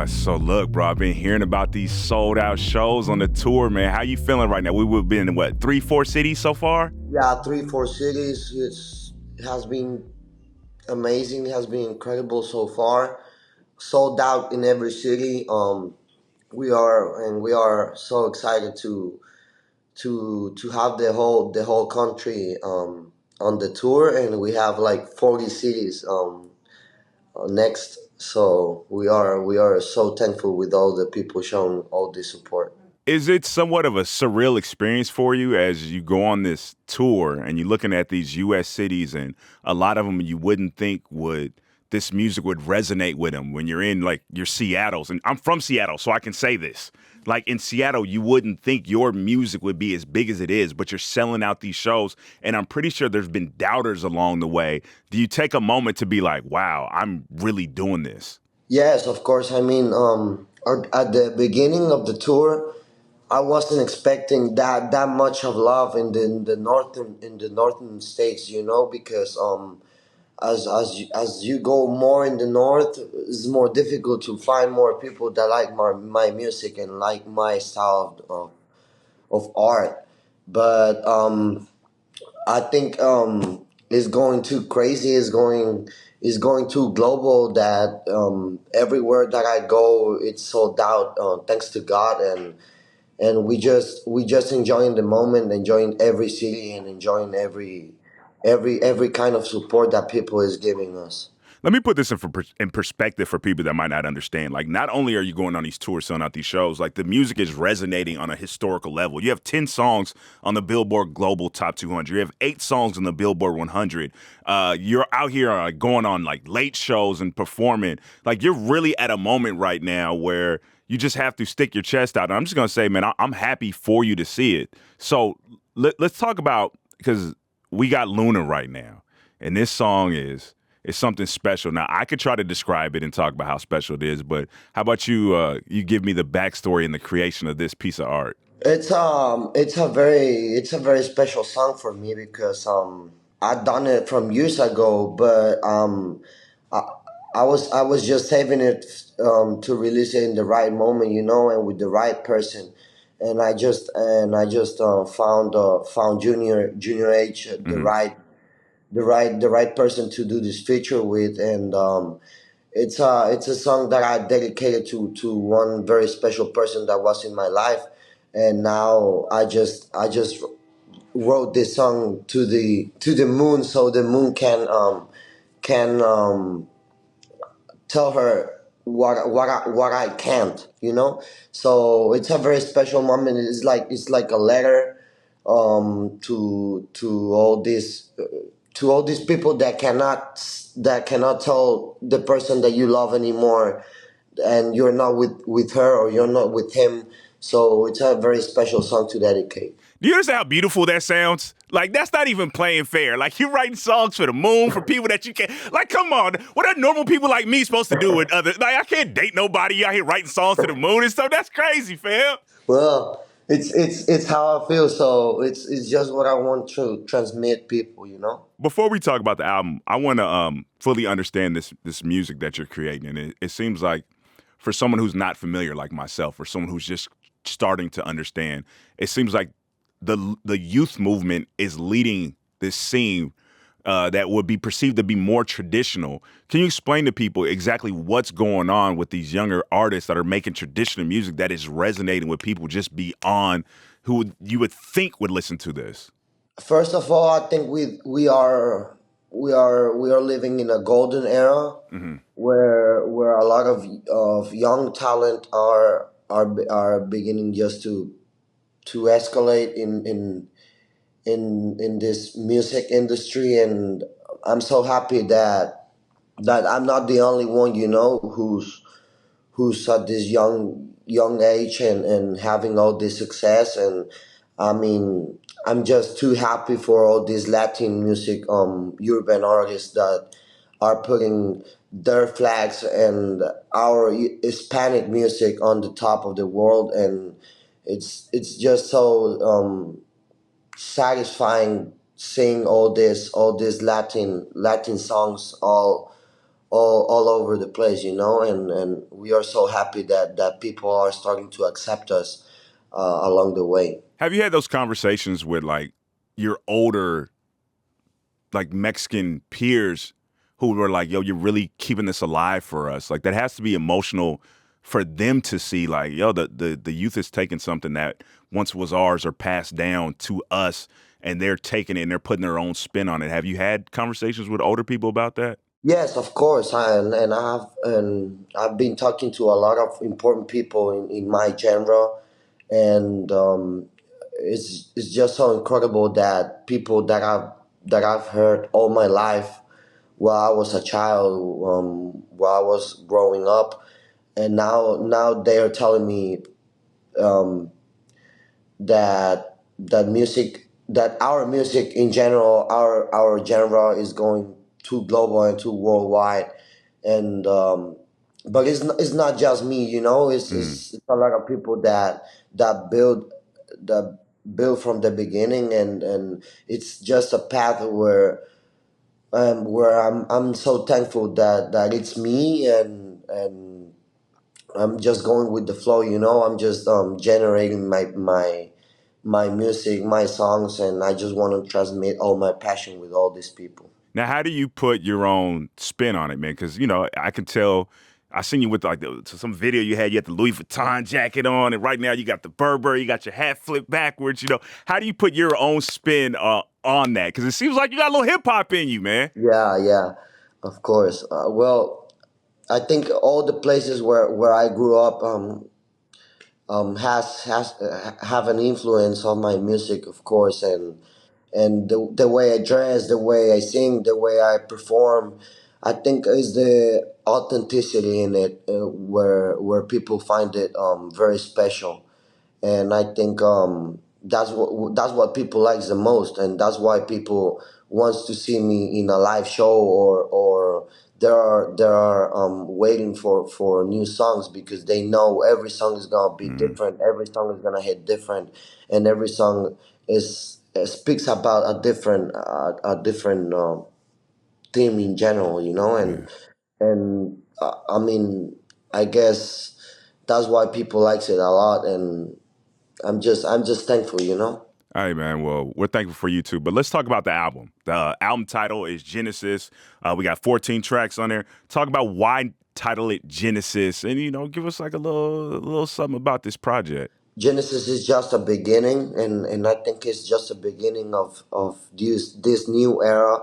So look, bro, I've been hearing about these sold out shows on the tour, man. How you feeling right now? We've been in what, 3, 4 cities so far? Yeah, three, four cities. It has been amazing. It has been incredible so far. Sold out in every city. We are so excited to have the whole country on the tour, and we have like 40 cities next. So we are so thankful with all the people showing all this support. Is it somewhat of a surreal experience for you as you go on this tour and you're looking at these U.S. cities and a lot of them you wouldn't think this music would resonate with them when you're in like your Seattle's, and I'm from Seattle, so I can say this. Like in Seattle, you wouldn't think your music would be as big as it is, but you're selling out these shows, and I'm pretty sure there's been doubters along the way. Do you take a moment to be like, "Wow, I'm really doing this"? Yes, of course. I mean, at the beginning of the tour, I wasn't expecting that much of love in the northern states, because as you go more in the north, it's more difficult to find more people that like my music and like my style of art. But I think it's going too crazy. It's going too global that everywhere that I go, it's sold out. Thanks to God, and we just enjoying the moment, enjoying every city, and enjoying every kind of support that people is giving us. Let me put this in perspective for people that might not understand. Like, not only are you going on these tours, selling out these shows, like the music is resonating on a historical level. You have 10 songs on the Billboard Global Top 200. You have 8 songs on the Billboard 100. You're out here going on like late shows and performing. Like, you're really at a moment right now where you just have to stick your chest out. And I'm just gonna say, man, I'm happy for you to see it. So let's talk about, because we got Luna right now, and this song is. It's something special. Now, I could try to describe it and talk about how special it is, but how about you? You give me the backstory and the creation of this piece of art. It's a very special song for me because I done it from years ago, but I, I was just saving it to release it in the right moment, and with the right person. And I just found Junior H, Hmm. the right person to do this feature with. And it's a song that I dedicated to one very special person that was in my life. And now I just wrote this song to the moon, so the moon can tell her what I can't, So it's a very special moment. It's like a letter to all these people that cannot tell the person that you love anymore, and you're not with her, or you're not with him. So it's a very special song to dedicate. Do you understand how beautiful that sounds? Like, that's not even playing fair. Like, you're writing songs for the moon, for people that you can't. Like, come on. What are normal people like me supposed to do with other. Like, I can't date nobody out here writing songs to the moon and stuff. That's crazy, fam. Well, it's how I feel. So it's just what I want to transmit people. Before we talk about the album, I want to fully understand this music that you're creating. And it seems like for someone who's not familiar like myself, or someone who's just starting to understand, it seems like the youth movement is leading this scene that would be perceived to be more traditional. Can you explain to people exactly what's going on with these younger artists that are making traditional music that is resonating with people just beyond you would think would listen to this? First of all, I think we are living in a golden era Hmm. where a lot of young talent are beginning just to escalate in this music industry. And I'm so happy that I'm not the only one, who's at this young age and having all this success. And I mean, I'm just too happy for all these Latin music urban artists that are putting their flags and our Hispanic music on the top of the world. And it's just so satisfying seeing all these Latin songs all over the place, you know, and we are so happy that people are starting to accept us along the way. Have you had those conversations with like your older like Mexican peers who were like, yo, you're really keeping this alive for us? Like that has to be emotional for them to see like, yo, the youth is taking something that once was ours or passed down to us and they're taking it and they're putting their own spin on it. Have you had conversations with older people about that? Yes, of course, and I've been talking to a lot of important people in my genre, and it's just so incredible that people that I've heard all my life while I was a child, while I was growing up, and now they are telling me um, that music, that our music in general, our genre is going too global and too worldwide, and but it's not just me, you know. Mm. It's a lot of people that build that build from the beginning, and it's just a path where I'm so thankful that it's me, and I'm just going with the flow, you know. I'm just generating my music, my songs, and I just want to transmit all my passion with all these people. Now, how do you put your own spin on it, man? Because you know, I can tell. I seen you with like some video you had. You had the Louis Vuitton jacket on, and right now you got the Burberry. You got your hat flipped backwards. You know, how do you put your own spin on that? Because it seems like you got a little hip hop in you, man. Yeah, yeah, of course. Well, I think all the places where I grew up has have an influence on my music, of course, and the way I dress, the way I sing, the way I perform. I think is the authenticity in it, where people find it very special, and I think that's what people likes the most, and that's why people wants to see me in a live show, or there are waiting for new songs, because they know every song is gonna be Mm. different, every song is gonna hit different, and every song is speaks about a different theme in general, you know, Yeah. and I mean, I guess that's why people likes it a lot, and I'm just thankful, you know. All right, man. Well, we're thankful for you too. But let's talk about the album. The album title is Genesis. We got 14 tracks on there. Talk about why title it Genesis, and you know, give us like a little something about this project. Genesis is just a beginning, and I think it's just a beginning of this new era,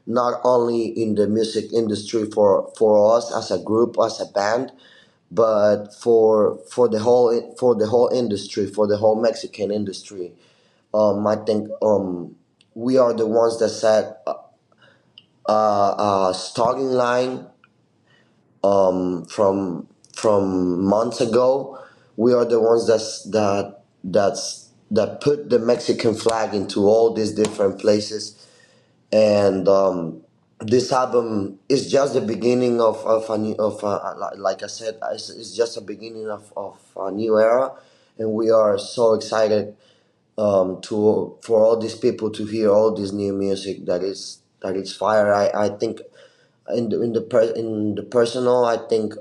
not only in the music industry for us as a group, as a band, but for the whole industry, for the whole Mexican industry. I think we are the ones that set a starting line from months ago. We are the ones that put the Mexican flag into all these different places, and this album is just the beginning of a new of like I said, it's just a beginning of a new era, and we are so excited to for all these people to hear all this new music that is fire. I think in the personal, I think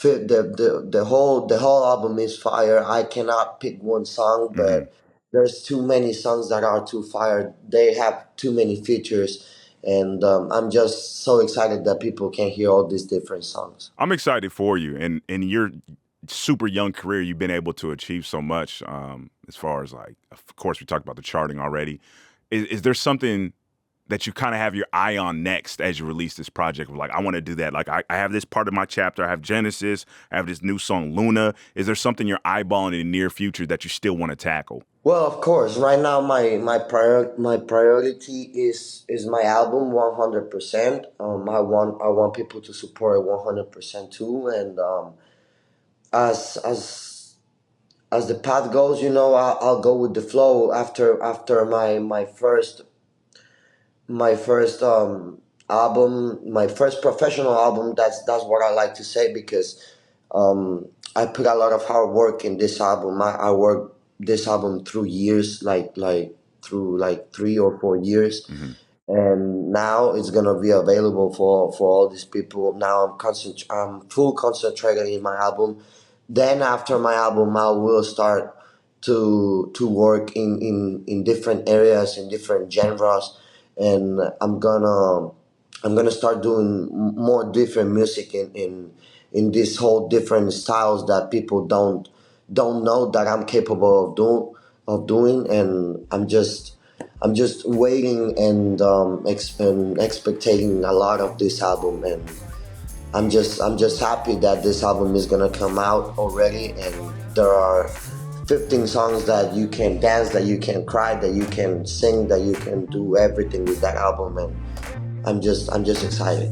the whole album is fire. I cannot pick one song, Mm-hmm. but there's too many songs that are too fire. They have too many features, and I'm just so excited that people can hear all these different songs. I'm excited for you, and in your super young career, you've been able to achieve so much. As far as like, of course, we talked about the charting already. Is there something that you kind of have your eye on next as you release this project? Like, I want to do that. Like, I have this part of my chapter. I have Genesis. I have this new song, Luna. Is there something you're eyeballing in the near future that you still want to tackle? Well, of course, right now my priority is my album 100%. I want people to support it 100% too, and as as as the path goes, you know, I'll go with the flow after my first album, my first professional album. That's what I like to say, because I put a lot of hard work in this album. I worked this album through years, like through like 3 or 4 years, Mm-hmm. and now it's gonna be available for all these people. Now I'm full concentrated in my album. Then after my album, I will start to work in different areas, in different genres, and I'm gonna start doing more different music in this whole different styles that people don't know that I'm capable of doing, and I'm just waiting and expecting a lot of this album, and I'm just happy that this album is gonna come out already, and there are 15 songs that you can dance, that you can cry, that you can sing, that you can do everything with that album, and I'm just excited.